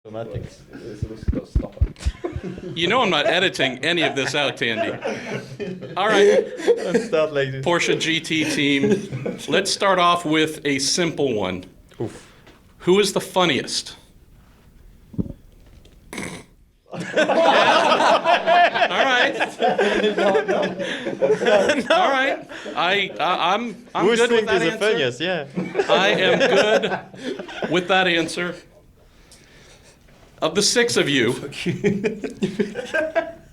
Automatics. You know I'm not editing any of this out, Tandy. All right. Let's start like this. Porsche GT Team. Let's start off with a simple one. Oof. Who is the funniest? All right. All right. I'm Who good with think that is the answer. funniest? Yeah. I am good with that answer. Of the six of you,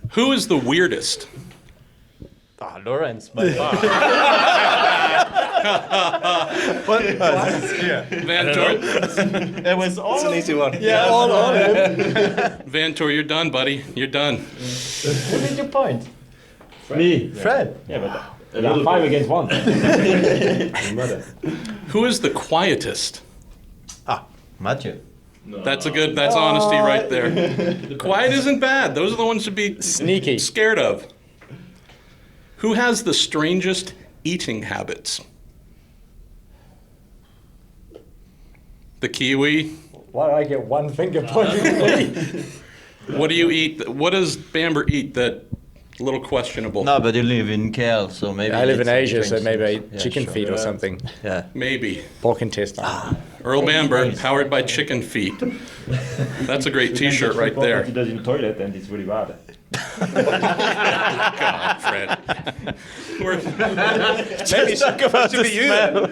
who is the weirdest? Lawrence, by far. What? Yeah. Vantor, It was all. It's an easy one. Yeah, all on it. Vantor, you're done, buddy. You're done. Who did you point? Me. Fred. Yeah, but 5 against 1. Who is the quietest? Matthew. That's honesty right there. Quiet isn't bad. Those are the ones to be Sneaky. scared of. Who has the strangest eating habits? The Kiwi. Why do I get one finger pointing at me? What do you eat? What does Bamber eat that a little questionable? No, but you live in KL, so maybe. I live in it's Asia, so drinks. maybe I eat chicken sure. feet or something. Yeah. Maybe. Pork intestine. Earl Bamber, powered by chicken feet. That's a great T-shirt right there. He does in the toilet and it's really bad. God, Fred. Maybe talk about the smell.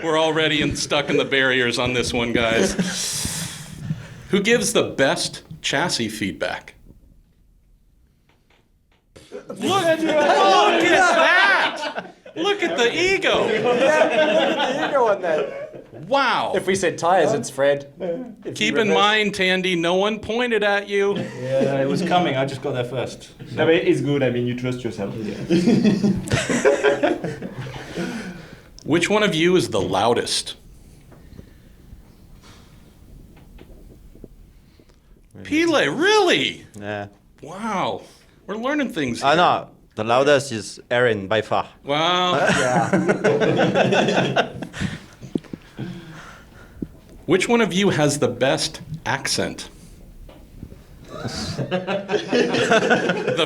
We're already stuck in the barriers on this one, guys. Who gives the best chassis feedback? Look at that! Look at the ego! The ego on that. Wow. If we said tires, it's Fred. Keep in mind, Tandy, no one pointed at you. Yeah, it was coming. I just got there first. No, but it's good. I mean, you trust yourself. Which one of you is the loudest? Pile, really? Yeah. Wow. We're learning things here. I know. The loudest is Erin by far. Wow. Yeah. Which one of you has the best accent? The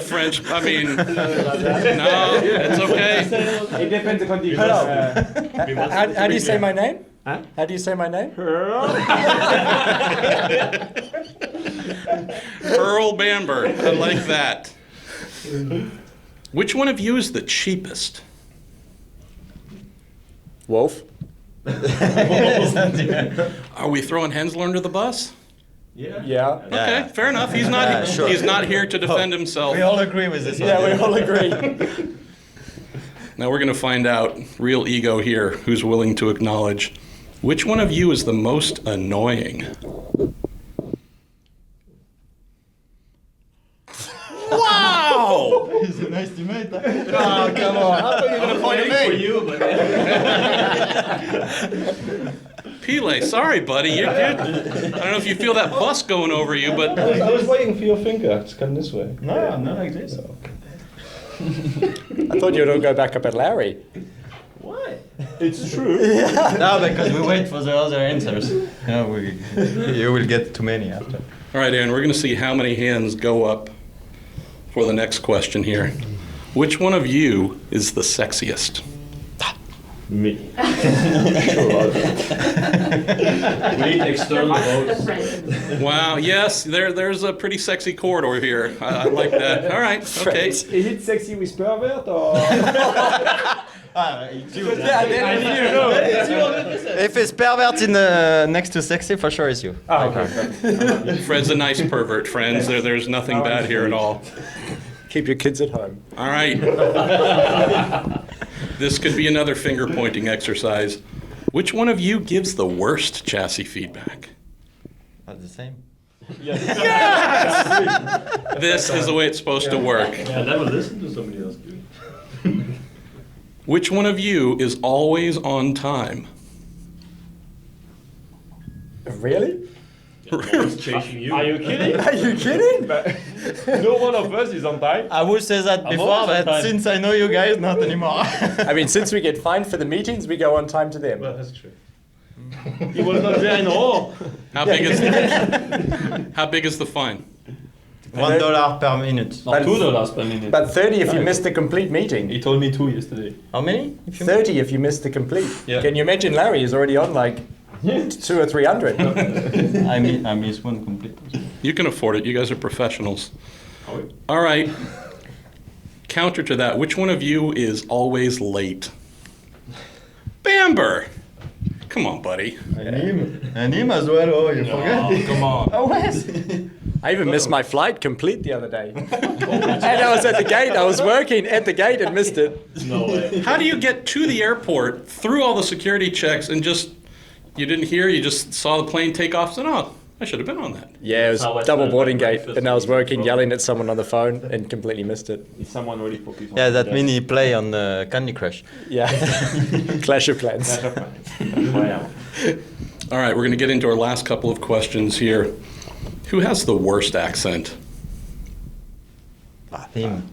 French, I mean, no, it's okay. It depends on the How do you say my name? Huh? How do you say my name? Earl Bamber, I like that. Which one of you is the cheapest? Wolf. Are we throwing Hensler under the bus? Yeah. Okay, fair enough. He's not. Sure. He's not here to defend himself. We all agree with this. Yeah, we all agree. Now we're going to find out real ego here. Who's willing to acknowledge? Which one of you is the most annoying? Wow! He's an estimate. Oh, come on. I thought you were going to point at me. Pile, sorry, buddy. I don't know if you feel that bus going over you, but I was waiting for your finger to come this way. No, I'm not like this. I thought you would all go back up at Larry. Why? It's true. No, because we wait for the other answers. Yeah, you will get too many after. all right, Aaron. We're going to see how many hands go up for the next question here. Which one of you is the sexiest? Me. We need external votes. Wow. Yes, there's a pretty sexy corridor here. I like that. All right. Okay. Is it sexy with pervert or? If it's pervert in the next to sexy, for sure it's you. Oh, okay. Fred's a nice pervert, friends. There's nothing bad here at all. Keep your kids at home. All right. This could be another finger pointing exercise. Which one of you gives the worst chassis feedback? Not the same. This is the way it's supposed to work. I never listened to somebody else do it. Which one of you is always on time? Really? It's chasing you. Are you kidding? Are you kidding? No one of us is on time. I would say that before, always on but time. since I know you guys, not anymore. I mean, since we get fined for the meetings, we go on time to them. Well, that's true. He was not there in all. How big is the fine? $1 per minute. No, $2 per minute. But 30 if you missed the complete meeting. He told me 2 yesterday. How many? If you 30 if you missed the complete. Yeah. Can you imagine Larry is already on like 200 or 300? I miss one complete. You can afford it. You guys are professionals. Oh, All right. Counter to that, which one of you is always late? Bamber! Come on, buddy. And him as well. Oh, you forget. Come on. Oh, yes. I even missed my flight complete the other day. And I was at the gate. I was working at the gate and missed it. no way. How do you get to the airport through all the security checks and just, you didn't hear, you just saw the plane take off and oh, I should have been on that. Yeah, it was How I double spent boarding my gate. breakfast And I was is working, wrong. yelling at someone on the phone and completely missed it. Is someone really focused on Yeah, that mini play on Candy Crush. Yeah. Clash of Clans. Wow. All right, we're going to get into our last couple of questions here. Who has the worst accent? Him.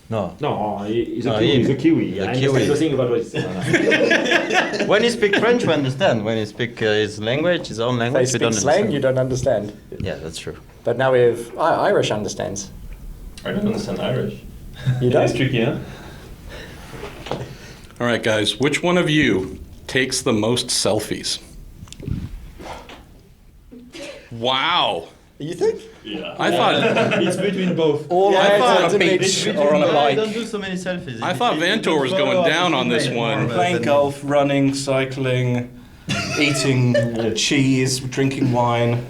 No. No, he's a No, Kiwi. him. He's a Kiwi. He's a I Kiwi. understand nothing about what he's saying. When he speak French, we understand. When he speak his language, his own They language, we speak don't slang, you understand. don't understand. Yeah, that's true. But now we have Irish understands. I don't understand Irish. You That's don't? tricky, huh? All right, guys, which one of you takes the most selfies? Wow. You think? Yeah. I thought It's between both. All I thought it's a beach mix. or on a I bike. don't do so many selfies. I thought Vantor was going down on this one. Playing golf, running, cycling, eating cheese, drinking wine,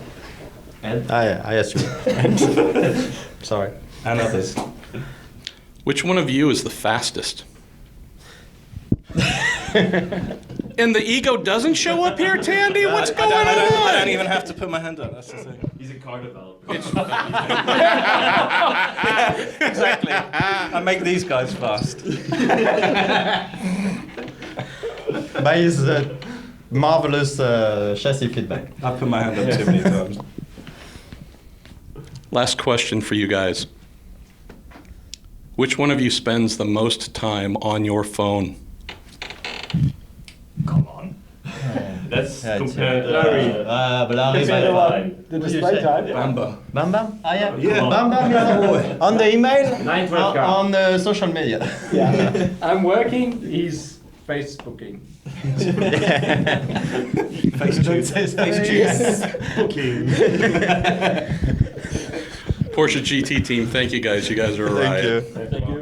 I assume. Sorry. and others. Which one of you is the fastest? And the ego doesn't show up here, Tandy? What's going on? I don't even have to put my hand up. That's the thing. He's a car developer. Exactly. I make these guys fast. By his marvelous chassis feedback. I put my hand up too many times. Last question for you guys. Which one of you spends the most time on your phone? Come on. That's Yeah, it's, compared Larry, display time. The What do you display say? time? Bamba. Bam Bam? Ah, yeah. Yeah. Bam Bam is on the email, 912 car. on the social media. Yeah. I'm working, he's Facebooking. Porsche GT Team, thank you guys. You guys are a riot. Thank you.